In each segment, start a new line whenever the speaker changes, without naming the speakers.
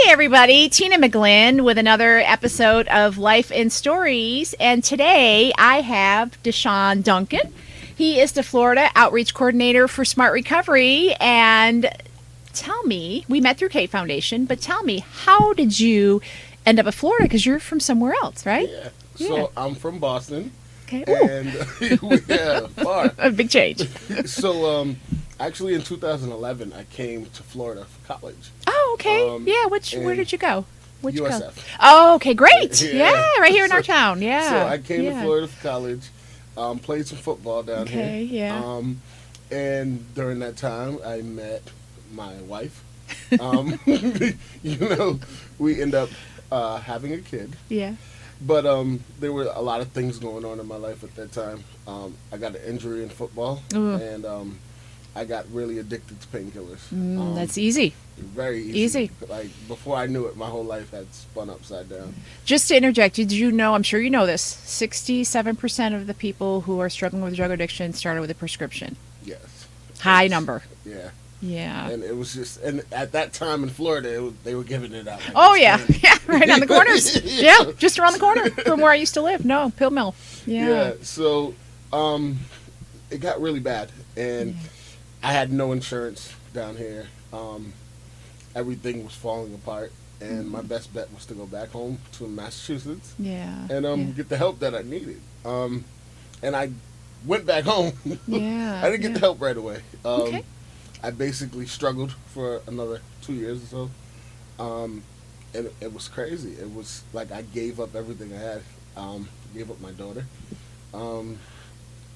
everybody, Tina McGlynn with another episode of Life in Stories. And today I have Desean Duncan. He is the Florida Outreach Coordinator for SmartRecovery. And tell me, we met through Kate Foundation, but tell me, how did you end up in Florida? Because you're from somewhere else, right?
Yeah. So I'm from Boston.
Okay.
And yeah, far.
A big change.
So actually in 2011, I came to Florida for college.
Oh, okay. Yeah, where
and
did you go? Where'd you go?
USF.
Oh, okay, great. Yeah, right here in
So-
our town. Yeah.
So I came
yeah.
to Florida for college, played some football down here.
Okay, yeah.
And during that time, I met my wife. We end up having a kid.
Yeah.
But there were a lot of things going on in my life at that time. I got an injury in football,
Ooh.
and I got really addicted to painkillers.
That's easy.
Very easy. Like, before I knew it, my whole life had spun upside down.
Just to interject, did you know, I'm sure you know this, 67% of the people who are struggling with drug addiction started with a prescription.
Yes.
High number.
Yeah.
Yeah.
And it was just, and at that time in Florida, they were giving it out. Like
Oh,
it's
yeah.
candy.
Yeah, right on the corners. Yeah, just around the corner from where I used to live. No, Pill Mill. Yeah.
So it got really bad, and I had no insurance down here. Everything was falling apart, and my best bet was to go back home to Massachusetts
Yeah.
and get the help that I needed. And I went back home.
Yeah.
I didn't get the help right away.
Okay.
I basically struggled for another 2 years or so. And it was crazy. It was like I gave up everything I had. Gave up my daughter,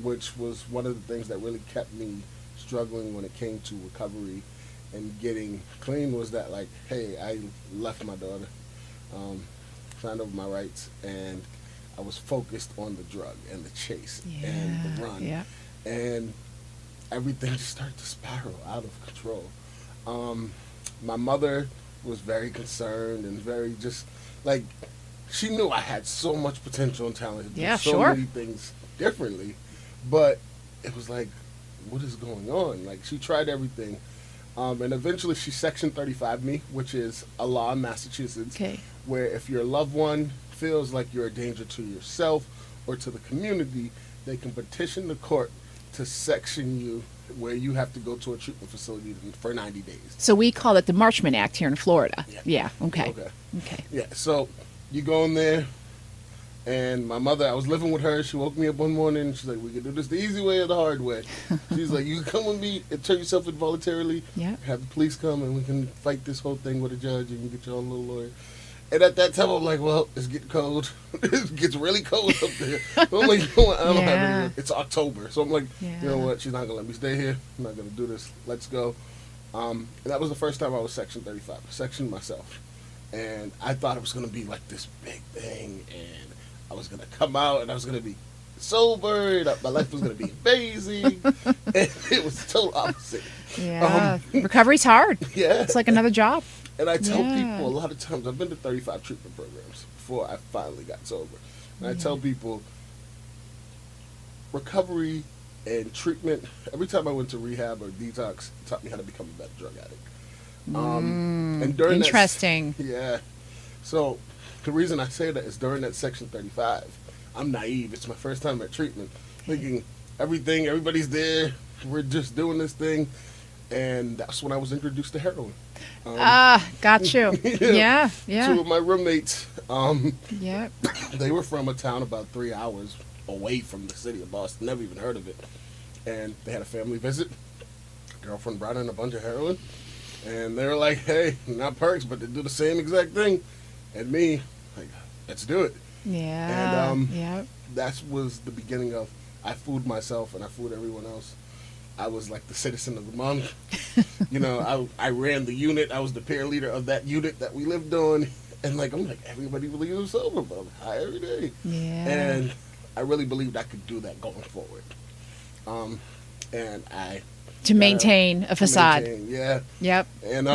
which was one of the things that really kept me struggling when it came to recovery and getting clean. Was that, like, hey, I left my daughter, signed over my rights, and I was focused on the drug and the chase and the run.
Yeah.
And everything just started to spiral out of control. My mother was very concerned and very just, like, she knew I had so much potential and talent to do so many things differently, but it was like, what is going on? Like, she tried everything, and eventually she Section 35'd me, which is a law in Massachusetts, where if your loved one feels like you're a danger to yourself or to the community, they can petition the court to section you, where you have to go to a treatment facility for 90 days.
So we call it the Marchman Act here in Florida. Yeah. Okay.
Yeah, so you go in there, and my mother, I was living with her. She woke me up one morning, and she's like, we can do this the easy way or the hard way. She's like, you can come with me and turn yourself in voluntarily, have the police come, and we can fight this whole thing with a judge, and you get your own little lawyer. And at that time, I'm like, well, it's getting cold. It gets really cold up there. So I'm like, you know what? I don't have any. It's October. So I'm like, you know what? She's not going to let me stay here. I'm not going to do this. Let's go. And that was the first time I was Section 35. I sectioned myself. And I thought it was going to be like this big thing. And I was going to come out and I was going to be sober. And my life was going to be amazing. And it was the total opposite.
Yeah. Recovery's hard.
Yeah.
It's like another job.
And I tell people a lot of times, I've been to 35 treatment programs before I finally got sober. And I tell people, recovery and treatment, every time I went to rehab or detox, it taught me how to become a better drug addict. And during
Interesting.
So the reason I say that is during that Section 35, I'm naive. It's my first time at treatment, thinking everybody's there. We're just doing this thing. And that's when I was introduced to heroin.
Got you. Yeah.
Two of my roommates,
Yeah.
they were from a town about 3 hours away from the city of Boston, never even heard of it. And they had a family visit. Girlfriend brought in a bunch of heroin. And they were like, hey, not perks, but they do the same exact thing. And me, like, let's do it.
Yeah.
And that was the beginning of, I fooled myself and I fooled everyone else. I was like the citizen of the month. I ran the unit. I was the peer leader of that unit that we lived on. And I'm like, everybody believes I'm sober, but I'm high every day.
Yeah.
And I really believed I could do that going forward. And I...
To maintain a facade.
Yep. And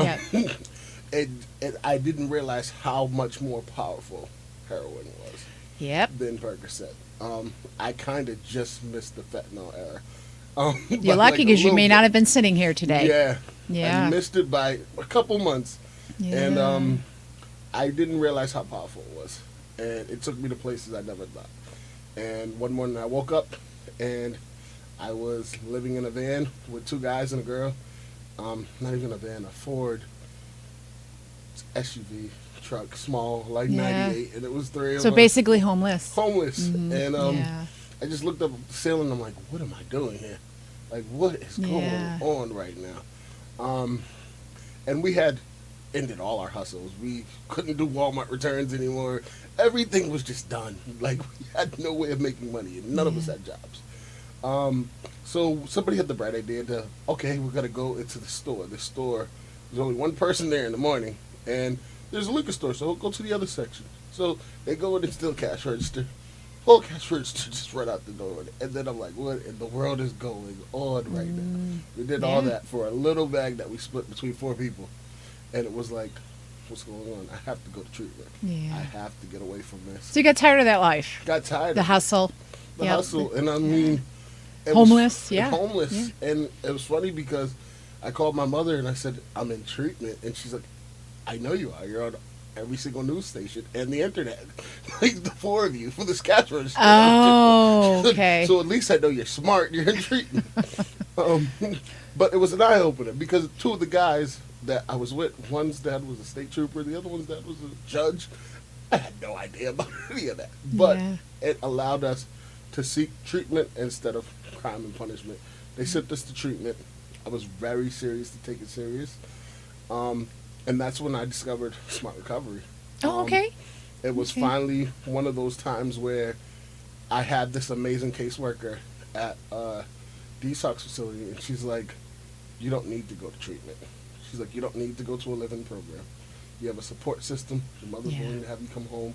I didn't realize how much more powerful heroin was. Than Percocet. I kind of just missed the fentanyl era.
You're lucky because you may not have been sitting here today.
Yeah. I missed it by a couple months.
Yeah.
And I didn't realize how powerful it was, and it took me to places I never thought. And one morning I woke up, and I was living in a van with two guys and a girl. Not even a van, a Ford SUV truck, small, like
Yeah.
98, and it was three of
So
us.
basically homeless.
Homeless. And
Yeah.
I just looked up at the ceiling, and I'm like, what am I doing here? Like, what is
Yeah.
going on right now? And we had ended all our hustles. We couldn't do Walmart returns anymore. Everything was just done. Like, we had no way of making money, and none of us had jobs. So somebody had the bright idea to, okay, we're going to go into the store. The store, there's only one person there in the morning, and there's a liquor store, so we'll go to the other section. So they go in and steal cash register. Whole cash register just run out the door. And then I'm like, what in the world is going on right now? We did all
Yeah.
that for a little bag that we split between 4 people. And it was like, what's going on? I have to go to treatment.
Yeah.
I have to get away from this.
So you got tired of that life,
Got tired
the
of
hustle.
the
Yep.
hustle. And I mean, it
Homeless,
was,
yeah.
Homeless.
Yeah.
And it was funny because I called my mother and I said, I'm in treatment. And she's like, I know you are. You're on every single news station and the internet. Like the 4 of you for this cash register.
Oh, okay.
So at least I know you're smart. You're in treatment. But it was an eye opener because 2 of the guys that I was with, one's dad was a state trooper, the other one's dad was a judge. I had no idea about any of that. But
Yeah.
it allowed us to seek treatment instead of crime and punishment. They sent us to treatment. I was very serious to take it serious. And that's when I discovered SmartRecovery.
Oh, okay.
It was
Okay.
finally one of those times where I had this amazing caseworker at Deseans facility, and she's like, you don't need to go to treatment. She's like, you don't need to go to a living program. You have a support system. Your mother's
Yeah.
willing to have you come home.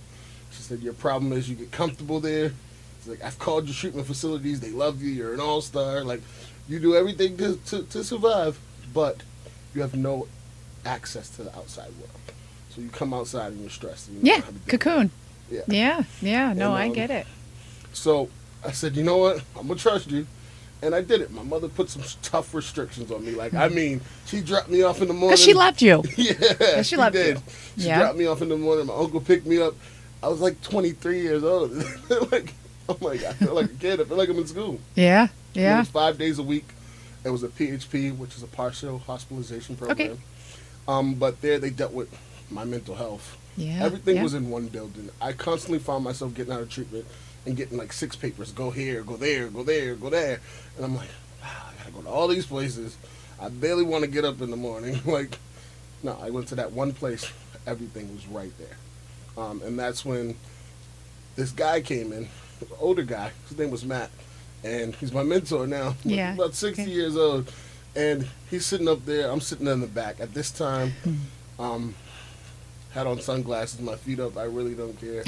She said, your problem is you get comfortable there. She's like, I've called your treatment facilities. They love you. You're an all-star. Like, you do everything to survive, but you have no access to the outside world. So you come outside and you're stressed. And you don't
Yeah.
know how to deal with
Cocoon.
it. Yeah.
Yeah. Yeah. No,
And,
I get it.
So I said, you know what? I'm going to trust you. And I did it. My mother put some tough restrictions on me. Like, I mean, she dropped me off in the morning.
Because she loved you.
Yeah,
she loved
did.
you.
She
Yeah.
dropped me off in the morning. My uncle picked me up. I was like 23 years old. Like, I'm like, I feel like a kid. I feel like I'm in school.
Yeah.
It
Yeah.
was 5 days a week. It was a PHP, which is a partial hospitalization program.
Okay.
But there they dealt with my mental health.
Yeah.
Everything
yeah.
was in one building. I constantly found myself getting out of treatment and getting like 6 papers. Go here, go there, go there, go there. And I'm like, wow, I gotta go to all these places. I barely want to get up in the morning. Like, no, I went to that one place. Everything was right there. And that's when this guy came in, an older guy. His name was Matt. And he's my mentor now.
Yeah.
About 60
Okay.
years old. And he's sitting up there. I'm sitting in the back. At this time, had on sunglasses, my feet up. I really don't care.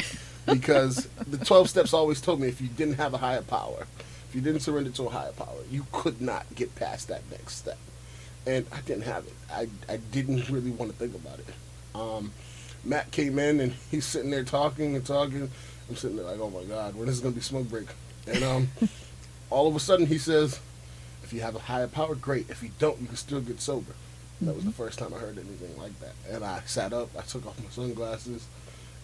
Because the 12 steps always told me if you didn't have a higher power, if you didn't surrender to a higher power, you could not get past that next step. And I didn't have it. I didn't really want to think about it. Matt came in and he's sitting there talking and talking. I'm sitting there like, oh my God, when is this going to be smoke break? And all of a sudden he says, if you have a higher power, great. If you don't, you can still get sober. That was the first time I heard anything like that. And I sat up, I took off my sunglasses,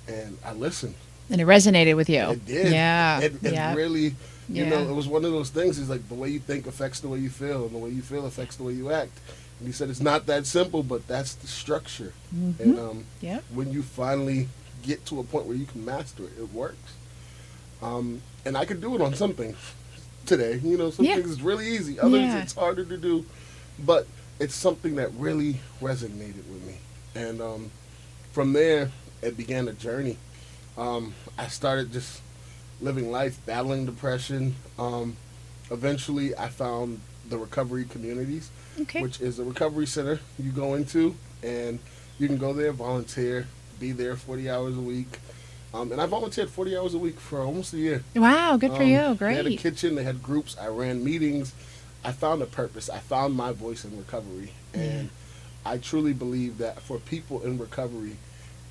and I listened.
And it resonated with you.
It did.
Yeah.
It
yeah.
really, you
Yeah.
know, it was one of those things. It's like the way you think affects the way you feel, and the way you feel affects the way you act. And he said it's not that simple, but that's the structure. And
Yep.
when you finally get to a point where you can master it, it works. And I could do it on some things today. You know, some
Yeah.
things is really easy. Others
Yeah.
it's harder to do, but it's something that really resonated with me. And from there, it began a journey. I started just living life, battling depression. Eventually, I found the recovery communities,
Okay.
which is a recovery center you go into, and you can go there, volunteer, be there 40 hours a week. And I volunteered 40 hours a week for almost a year.
Wow. Good for you.
They had a
Great.
kitchen, they had groups, I ran meetings. I found a purpose. I found my voice in recovery. And I truly believe that for people in recovery,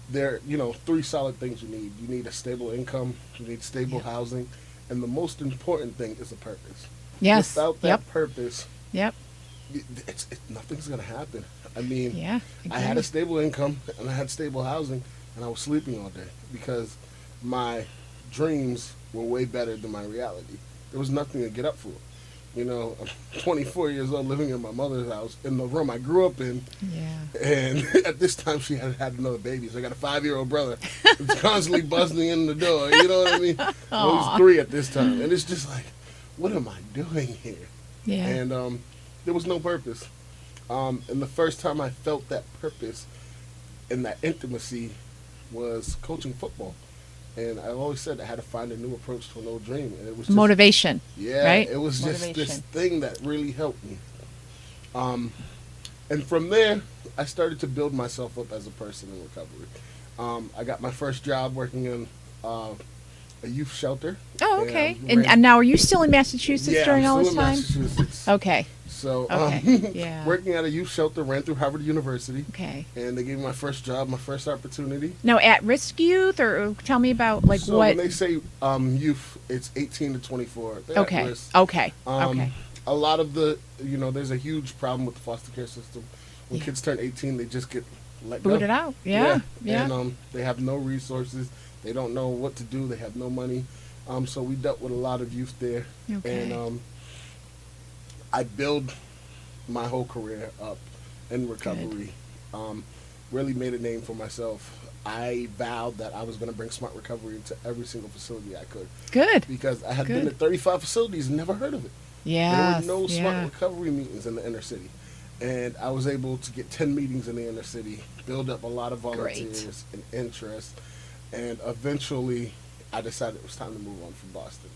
there are, 3 solid things you need. You need a stable income, you need stable housing, and the most important thing is a purpose.
Yes.
Without that
Yep.
purpose,
Yep.
nothing's going to happen. I mean,
Yeah.
I had a
agree.
stable income and I had stable housing, and I was sleeping all day because my dreams were way better than my reality. There was nothing to get up for. You know, I'm 24 years old, living in my mother's house in the room I grew up in.
Yeah.
And at this time, she had had another baby. So I got a 5-year-old brother who's constantly buzzing in the door. You know what I mean? Well, he's 3 at this time. And it's just like, what am I doing here?
Yeah.
And there was no purpose. And the first time I felt that purpose and that intimacy was coaching football. And I always said I had to find a new approach to an old dream. And it was just,
Motivation.
yeah,
right?
it was just this
Motivation.
thing that really helped me. And from there, I started to build myself up as a person in recovery. I got my first job working in a youth shelter.
Oh, okay.
ran-
And now, are you still in Massachusetts
yeah,
during
I'm
all
still
this
in
time?
Massachusetts.
Okay.
So,
Okay. Yeah.
working at a youth shelter, ran through Harvard University,
Okay.
and they gave me my first job, my first opportunity.
Now, at-risk youth, or tell me about like
So
what?
when they say youth, it's 18 to 24. They're at
Okay.
risk.
Okay.
Um,
Okay.
A lot of the, there's a huge problem with the foster care system. When
Yeah.
kids turn 18, they just get let
Booted
go.
out. Yeah. Yeah.
And they have no resources. They don't know what to do. They have no money. So we dealt with a lot of youth there.
Okay.
And I built my whole career up in recovery. Really made a name for myself. I vowed that I was going to bring Smart Recovery into every single facility I could,
Good.
because I had
Good.
been to 35 facilities and never heard of it.
Yeah.
There were no Smart
Yeah.
Recovery meetings in the inner city. And I was able to get 10 meetings in the inner city, build up a lot of volunteers and interest. And eventually, I decided it was time to move on from Boston.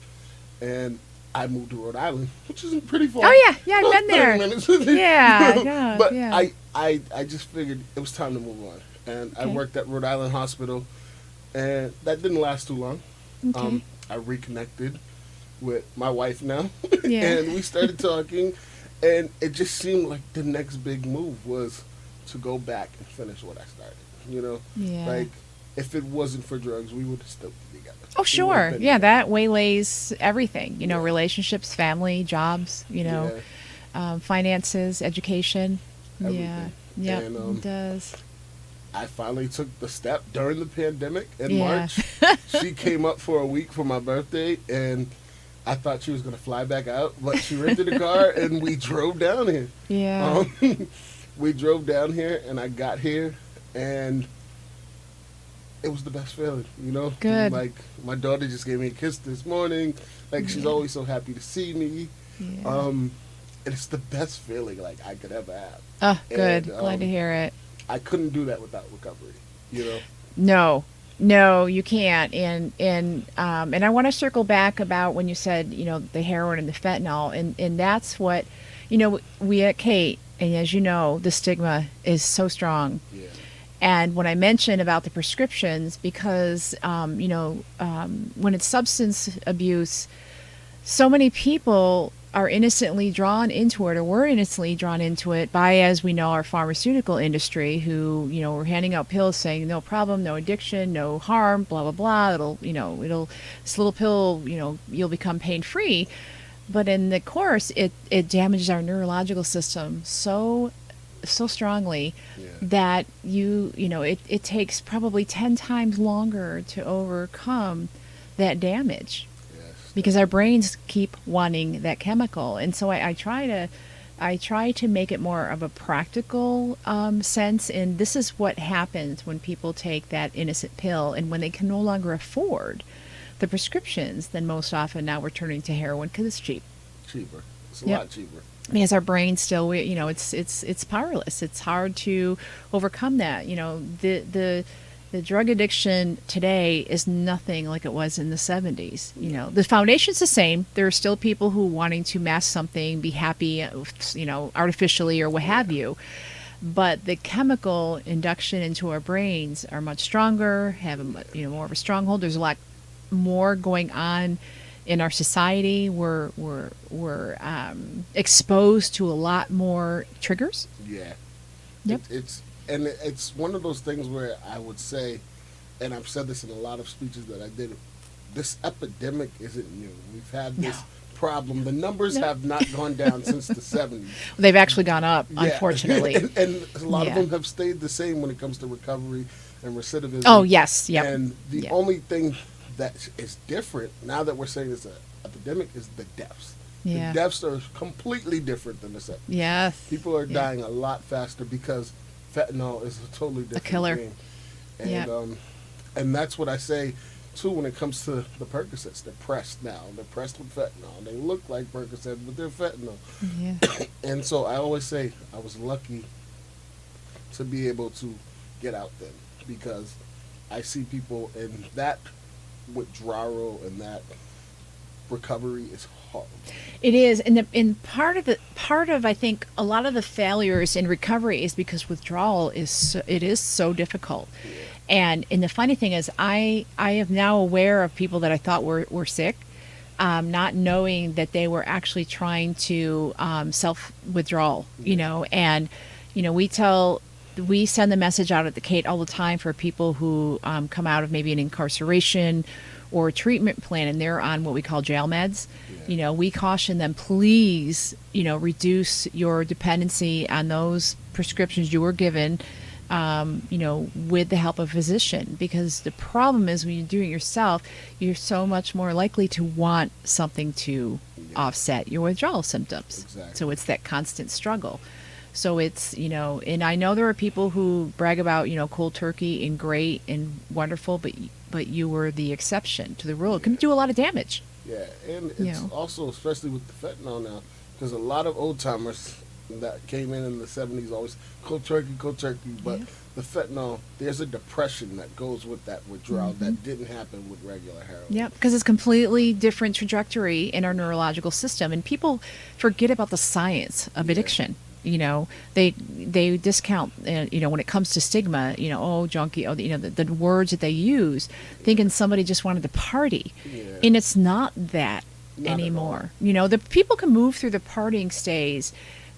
And I moved to Rhode Island, which isn't pretty far.
Oh yeah. Yeah. I've been
30
there.
minutes.
Yeah. Yeah.
But
yeah.
I just figured it was time to move on. And I
Okay.
worked at Rhode Island Hospital, and that didn't last too long.
Okay.
I reconnected with my wife now,
Yeah.
and we started talking, and it just seemed like the next big move was to go back and finish what I started.
Yeah.
Like, if it wasn't for drugs, we would have still been together.
Oh,
We
sure.
would've been
Yeah,
together.
that waylays everything.
Yeah.
Relationships, family, jobs.
Yeah.
Finances, education. Yeah.
Everything.
Yeah.
And,
It does.
I finally took the step during the pandemic in
Yeah.
March. She came up for a week for my birthday, and I thought she was going to fly back out, but she rented a car, and we drove down here.
Yeah.
We drove down here, and I got here, and it was the best feeling,
Good.
Like, my daughter just gave me a kiss this morning. Like, she's
Yeah.
always so happy to see me.
Yeah.
And it's the best feeling, like, I could ever have.
Oh, good.
and,
Glad to hear it.
I couldn't do that without recovery,
No, you can't. And I want to circle back about when you said, the heroin and the fentanyl, and that's what, we at Kate, and as you know, the stigma is so strong.
Yeah.
And when I mention about the prescriptions, because, when it's substance abuse, so many people are innocently drawn into it, or were innocently drawn into it by, as we know, our pharmaceutical industry, who, were handing out pills saying no problem, no addiction, no harm, blah, blah, blah. This little pill, you'll become pain free. But in the course, it damages our neurological system so strongly
Yeah.
that it takes probably 10 times longer to overcome that damage,
Yes.
because our brains keep wanting that chemical. And so I try to make it more of a practical sense. And this is what happens when people take that innocent pill, and when they can no longer afford the prescriptions, then most often now we're turning to heroin because it's cheap.
Cheaper. It's a
Yep.
lot cheaper.
Because our brain still, it's powerless. It's hard to overcome that. The drug addiction today is nothing like it was in the 70s. The foundation's the same. There are still people who wanting to mask something, be happy, artificially or what have you. But the chemical induction into our brains are much stronger, have more of a stronghold. There's a lot more going on in our society. We're exposed to a lot more triggers.
Yeah.
Yep.
It's one of those things where I would say, and I've said this in a lot of speeches that I did, this epidemic isn't new. We've had this problem. The numbers have not gone down since the 70s.
They've actually gone up,
Yeah.
unfortunately.
And a lot of
Yeah.
them have stayed the same when it comes to recovery and recidivism.
Oh, yes. Yep.
And the
Yep.
only thing that is different now that we're saying it's an epidemic is the deaths.
Yeah.
The deaths are completely different than the 70s.
Yes.
People are
Yeah.
dying a lot faster because fentanyl is a totally different
killer.
game. And
Yeah.
and that's what I say too when it comes to the Percocets. They're pressed now. They're pressed with fentanyl. They look like Percocets, but they're fentanyl.
Yeah.
And so I always say I was lucky to be able to get out then, because I see people in that withdrawal and that recovery is hard.
It is, and part of I think a lot of the failures in recovery is because withdrawal is so difficult.
Yeah.
And the funny thing is, I am now aware of people that I thought were sick, not knowing that they were actually trying to self withdrawal. You know, and we send the message out at the Kate all the time for people who come out of maybe an incarceration or a treatment plan and they're on what we call jail meds.
Yeah.
We caution them, please, reduce your dependency on those prescriptions you were given, with the help of a physician. Because the problem is when you do it yourself, you're so much more likely to want something to offset your withdrawal symptoms.
Exactly.
So it's that constant struggle. So it's, and I know there are people who brag about, cold turkey and great and wonderful, but you were the exception to the rule. It can do a lot of damage.
Yeah, and it's also, especially with the fentanyl now, because a lot of old timers that came in the 70s always cold turkey, but the fentanyl, there's a depression that goes with that withdrawal that didn't happen with regular heroin.
Yeah, because it's completely different trajectory in our neurological system, and people forget about the science of addiction. They discount, when it comes to stigma, oh, junkie, oh, the words that they use, thinking somebody just wanted to party.
Yeah.
And it's not that anymore. The people can move through the partying stage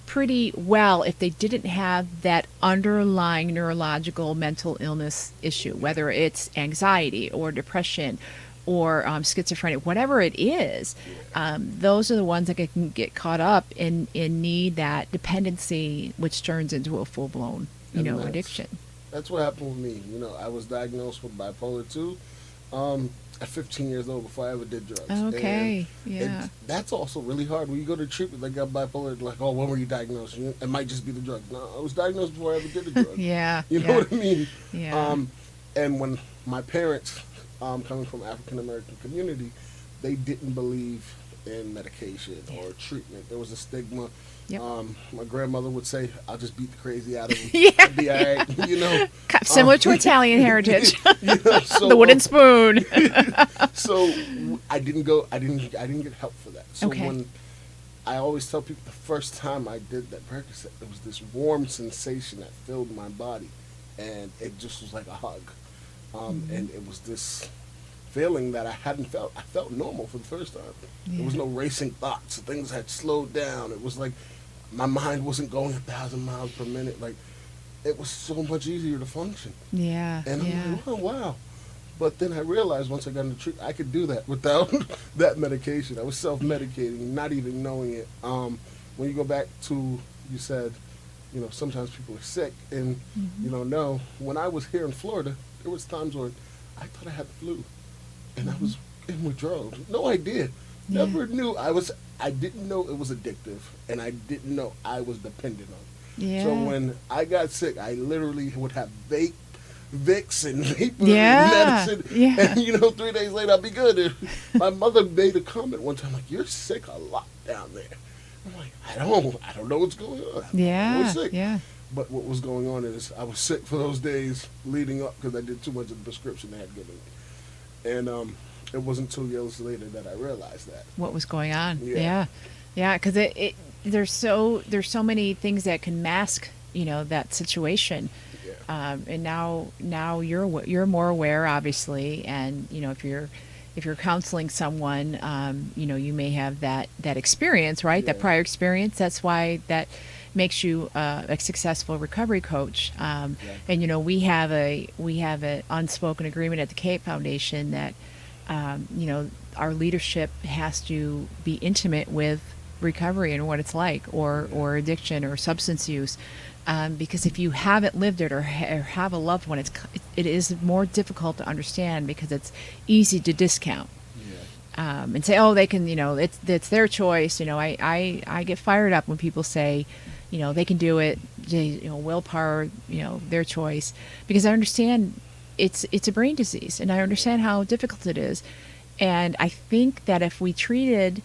pretty well if they didn't have that underlying neurological mental illness issue, whether it's anxiety or depression or schizophrenia, whatever it is. Those are the ones that can get caught up and need that dependency, which turns into a full-blown, addiction.
That's what happened with me. I was diagnosed with bipolar 2 at 15 years old before I ever did drugs.
Okay,
And that's also really hard. When you go to treatment, they got bipolar, like, oh, when were you diagnosed? It might just be the drugs. No, I was diagnosed before I ever did the drugs. You know what I mean?
Yeah.
And when my parents, coming from African-American community, they didn't believe in medication or treatment. There was a stigma.
Yep.
My grandmother would say, I'll just beat the crazy out of him.
Yeah.
I'll be all right,
Similar to Italian heritage.
So,
the wooden spoon.
So I didn't get help for that. So
Okay.
when I always tell people the first time I did that Percocet, there was this warm sensation that filled my body, and it just was like a hug. And it was this feeling that I hadn't felt. I felt normal for the first time. There was no racing thoughts. Things had slowed down. It was like my mind wasn't going 1,000 miles per minute. Like, it was so much easier to function.
Yeah.
And I'm like, oh, wow. But then I realized once I got into treatment, I could do that without that medication. I was self-medicating, not even knowing it. When you go back to, you said, sometimes people are sick. And, no, when I was here in Florida, there was times where I thought I had the flu. And I was in withdrawal. No idea. Never knew. I didn't know it was addictive. And I didn't know I was dependent on it.
Yeah.
So when I got sick, I literally would have Vicks and vapor medicine.
Yeah.
And 3 days later I'll be good. And my mother made a comment one time, like, you're sick a lot down there. I'm like, I don't know what's going on. I was sick.
Yeah.
But what was going on is I was sick for those days leading up because I did too much of the prescription they had given me. And it wasn't 2 years later that I realized that.
What was going on?
Yeah.
Yeah. Because there's so many things that can mask, that situation.
Yeah.
And now you're more aware, obviously, and if you're counseling someone, you may have that experience, right?
Yeah.
That prior experience. That's why that makes you a successful recovery coach. And we have an unspoken agreement at the Cape Foundation that our leadership has to be intimate with recovery and what it's like, or addiction or substance use, because if you haven't lived it or have a loved one, it is more difficult to understand because it's easy to discount. And say, oh, they can, it's their choice. I get fired up when people say, they can do it, willpower, their choice, because I understand it's a brain disease, and I understand how difficult it is. And I think that if we treated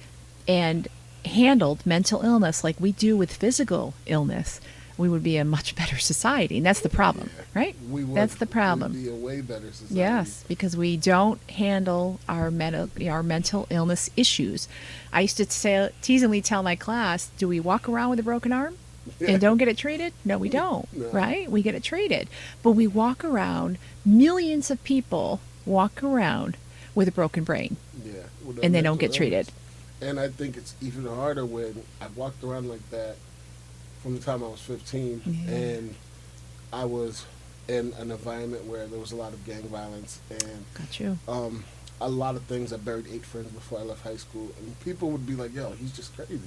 and handled mental illness like we do with physical illness, we would be a much better society. And that's the problem, right? That's the problem.
We would be a way better society.
Yes, because we don't handle our mental illness issues. I used to teasingly tell my class, do we walk around with a broken arm and don't get it treated? No, we don't, right? We get it treated. But we walk around, millions of people walk around with a broken brain. And they don't get treated.
And I think it's even harder when I walked around like that from the time I was 15, and I was in an environment where there was a lot of gang violence and a lot of things. I buried 8 friends before I left high school, and people would be like, yo, he's just crazy.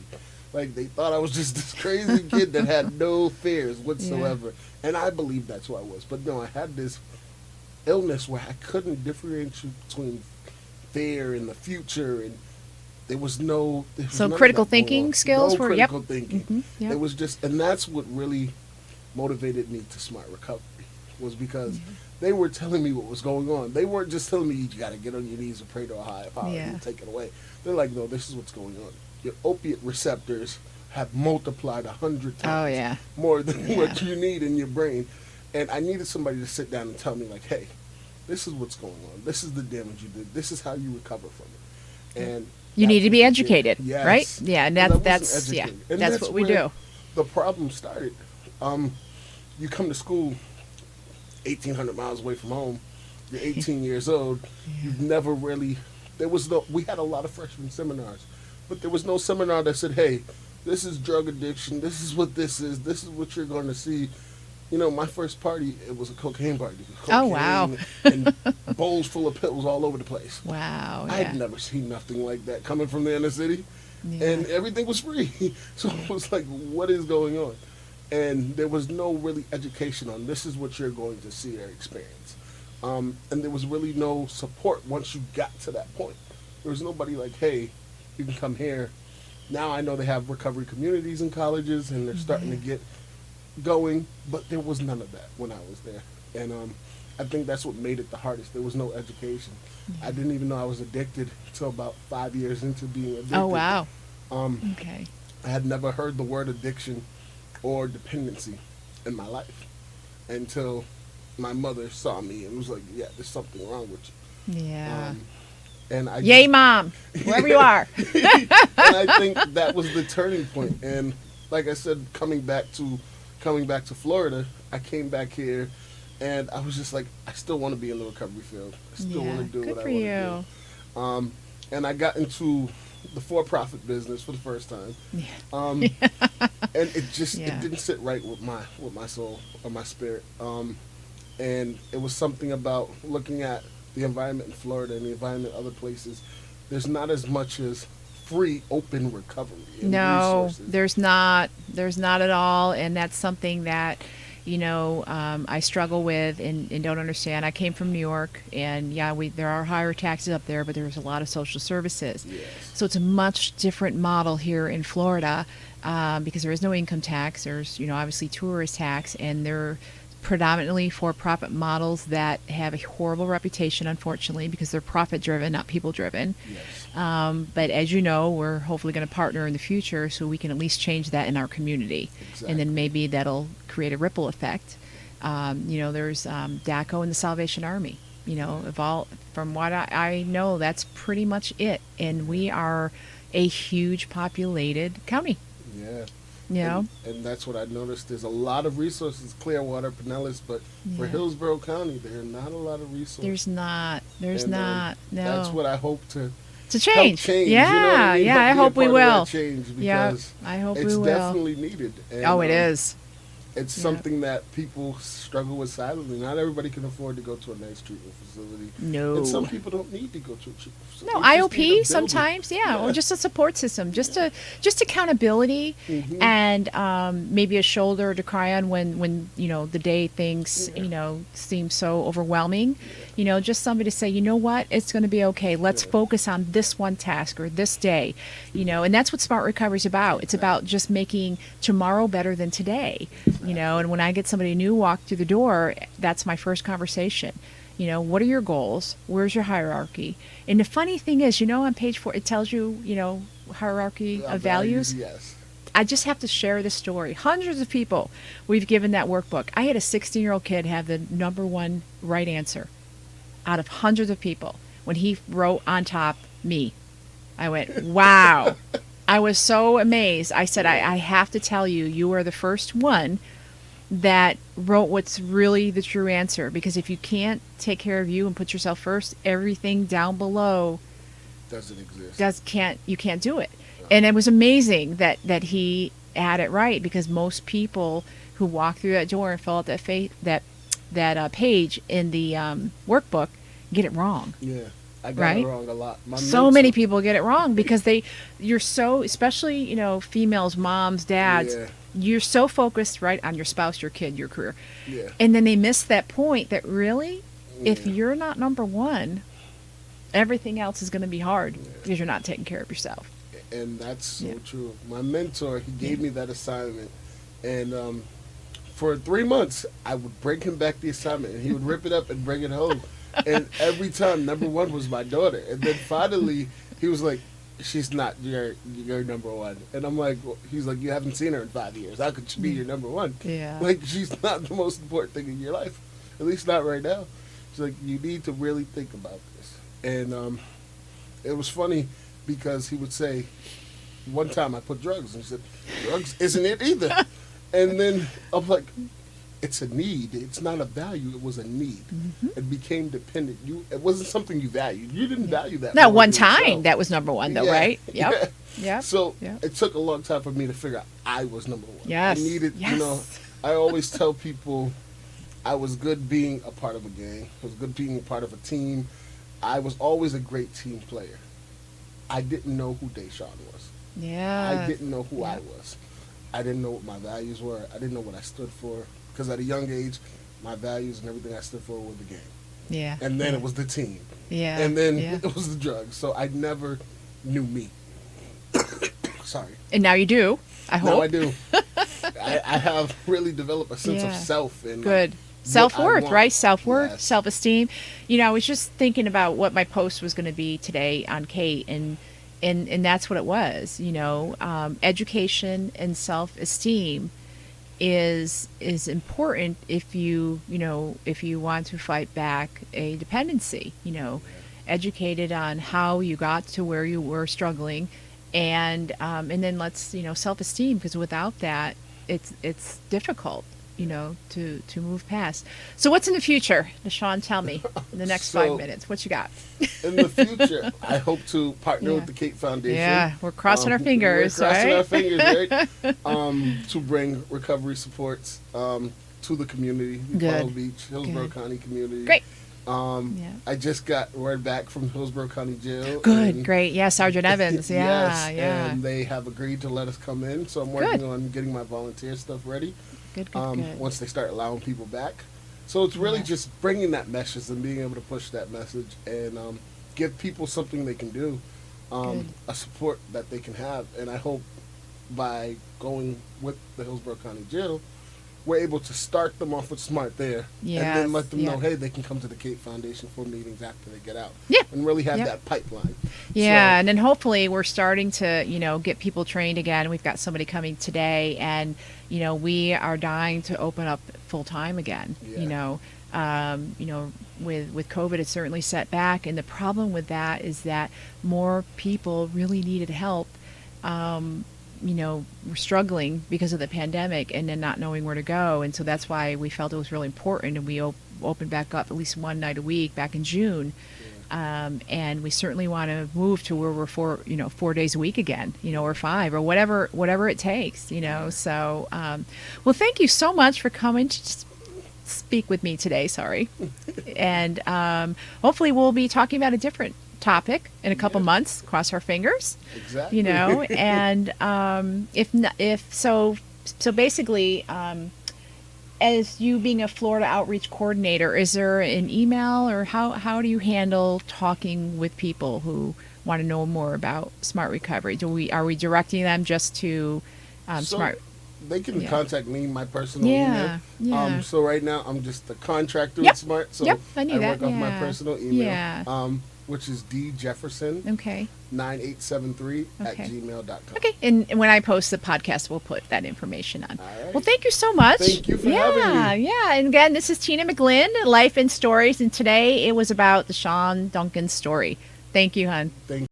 Like, they thought I was just this crazy kid that had no fears whatsoever. And I believed that's who I was. But no, I had this illness where I couldn't differentiate between fear and the future, and there was no...
critical thinking skills were...
critical thinking. It was just... And that's what really motivated me to SmartRecovery, was because they were telling me what was going on. They weren't just telling me you got to get on your knees and pray to a higher power and take it away. They're like, no, this is what's going on. Your opiate receptors have multiplied 100 times more than what you need in your brain. And I needed somebody to sit down and tell me, like, hey, this is what's going on. This is the damage you did. This is how you recover from it. And
you need to be educated, right? Yeah, and that's what we do.
The problem started. You come to school 1,800 miles away from home. You're 18 years old. You've never really... We had a lot of freshman seminars, but there was no seminar that said, hey, this is drug addiction. This is what this is. This is what you're going to see. My first party, it was a cocaine party.
Oh, wow.
And bowls full of pills all over the place.
Wow.
I had never seen nothing like that coming from the inner city. And everything was free. So it was like, what is going on? And there was no really education on this is what you're going to see or experience. And there was really no support once you got to that point. There was nobody like, hey, you can come here. Now I know they have recovery communities in colleges, and they're starting to get going, but there was none of that when I was there. And I think that's what made it the hardest. There was no education. I didn't even know I was addicted until about 5 years into being addicted.
Oh, wow.
I had never heard the word addiction or dependency in my life until my mother saw me and was like, yeah, there's something wrong with you.
Yeah.
And I
Yay, Mom, wherever you are.
And I think that was the turning point. And like I said, coming back to Florida, I came back here, and I was just like, I still want to be in the recovery field. I still want to do what I want to do. And I got into the for-profit business for the first time. And it just it didn't sit right with my soul or my spirit. And it was something about looking at the environment in Florida and the environment other places. There's not as much as free, open recovery and resources.
There's not at all. And that's something that, I struggle with and don't understand. I came from New York, and there are higher taxes up there, but there's a lot of social services.
Yes.
So it's a much different model here in Florida, because there is no income tax. There's, obviously tourist tax, and they're predominantly for-profit models that have a horrible reputation, unfortunately, because they're profit-driven, not people-driven.
Yes.
But as you know, we're hopefully going to partner in the future so we can at least change that in our community.
Exactly.
And then maybe that'll create a ripple effect. There's DACO and the Salvation Army. From what I know, that's pretty much it. And we are a huge populated county.
Yeah. And that's what I noticed. There's a lot of resources, Clearwater, Pinellas, but for Hillsborough County, there are not a lot of resources.
There's not. No.
That's what I hope to
change.
Help change.
Yeah, I hope we will.
Change, because
I hope we
it's
will.
definitely needed. And,
it is.
It's something that people struggle with silently. Not everybody can afford to go to a nice treatment facility.
No.
And some people don't need to go to a treatment facility.
No,
They just need a
IOP
building.
sometimes, yeah, or just a support system, just accountability,
Mhm.
and maybe a shoulder to cry on when the day things
Yeah.
seem so overwhelming. Just somebody to say, you know what, it's going to be okay. Let's
Yeah.
focus on this one task or this day, and that's what Smart Recovery is about. It's about just making tomorrow better than today, And when I get somebody new walk through the door, that's my first conversation. What are your goals? Where's your hierarchy? And the funny thing is, on page 4, it tells you, hierarchy of values.
Yes.
I just have to share this story. Hundreds of people we've given that workbook. I had a 16-year-old kid have the number one right answer out of hundreds of people when he wrote on top, me. I went, wow. I was so amazed. I said, I have to tell you, you are the first one that wrote what's really the true answer, because if you can't take care of you and put yourself first, everything down below
Doesn't exist.
you can't do it. And it was amazing that he had it right, because most people who walk through that door and fill out that page in the workbook get it wrong.
Yeah. I got
Right?
it wrong a lot.
So many people get it wrong because you're so, especially females, moms, dads,
Yeah.
you're so focused right on your spouse, your kid, your career,
Yeah.
and then they miss that point that really, if
Yeah.
you're not number one, everything else is going to be hard because you're not taking care of yourself.
And that's so
Yeah.
true. My mentor, he gave me that assignment, and for 3 months, I would bring him back the assignment, and he would rip it up and bring it home. And every time, number one was my daughter. And then finally, he was like, "She's not your number one." And I'm like, he's like, "You haven't seen her in 5 years. How could she be your number one?
Yeah.
Like, she's not the most important thing in your life, at least not right now." She's like, "You need to really think about this." And it was funny because he would say, one time I put drugs, and he said, "Drugs isn't it either." And then I'm like, it's a need. It's not a value. It was a need. It became dependent. It wasn't something you valued. You didn't value that.
No,
more
one
than
time
yourself.
that was number one, though,
Yeah.
right? Yep.
Yeah.
Yep.
So
Yep.
it took a long time for me to figure out I was number one.
Yes.
I needed,
Yes.
I always tell people I was good being a part of a gang. I was good being a part of a team. I was always a great team player. I didn't know who Desean was.
Yeah.
I didn't know who I
Yep.
was. I didn't know what my values were. I didn't know what I stood for. Because at a young age, my values and everything I stood for were the game.
Yeah.
And then it was the team.
Yeah.
And then
Yeah.
it was the drugs. So I never knew me. Sorry.
And now you do. I hope.
Now I do. I have really developed a sense of
Yeah.
self. And
Good.
what I
Self-worth,
want.
right? Self-worth,
Yes.
self-esteem. I was just thinking about what my post was going to be today on Kate, and that's what it was. Education and self-esteem is important if you want to fight back a dependency. Educated on how you got to where you were struggling, and then let's self-esteem, because without that, it's difficult to move past. So what's in the future, Desean? Tell me in the next 5 minutes. What you got?
In the future, I hope to partner
Yeah.
with the Kate Foundation.
Yeah, we're crossing our fingers,
We're crossing
right?
our fingers, right? To bring recovery supports to the community, the
Good.
Palm Beach, Hillsborough
Good.
County community.
Great.
Yeah. I just got word back from Hillsborough County Jail.
Good,
and-
great. Yeah, Sergeant Evans. Yeah,
yes,
yeah.
and they have agreed to let us come in. So I'm working on getting my volunteer stuff ready.
Good, good.
Once they start allowing people back. So it's really
Yeah.
just bringing that message and being able to push that message and give people something they can do,
Good.
a support that they can have. And I hope by going with the Hillsborough County Jail, we're able to start them off with SMART there, and then let them
Yes,
know,
yeah.
hey, they can come to the Kate Foundation for meetings after they get out.
Yeah.
And really have
Yeah.
that pipeline.
Yeah,
So-
and then hopefully we're starting to, get people trained again. We've got somebody coming today, and we are dying to open up full time again.
Yeah.
With COVID, it's certainly set back, and the problem with that is that more people really needed help. We're struggling because of the pandemic and then not knowing where to go, and so that's why we felt it was really important, and we opened back up at least one night a week back in June. And we certainly want to move to where we're 4 days a week again, or 5 or whatever it takes, So, well, thank you so much for coming to speak with me today. Sorry. And hopefully we'll be talking about a different topic in a couple months. Cross our fingers.
Exactly.
And if so basically, as you being a Florida outreach coordinator, is there an email, or how do you handle talking with people who want to know more about Smart Recovery? Are we directing them just to Smart?
They can contact me, my personal email.
Yeah.
So right now I'm just the contractor
Yep.
at Smart. So
I knew that.
work off my personal email.
Yeah.
Which is djefferson
Okay.
9873 at
Okay.
gmail.com.
Okay. And when I post the podcast, we'll put that information on.
All right.
Well, thank you so much.
Thank you for having me.
Yeah. And again, this is Tina McGlynn, Life and Stories. And today it was about Desean Duncan's story. Thank you, hon.
Thank you.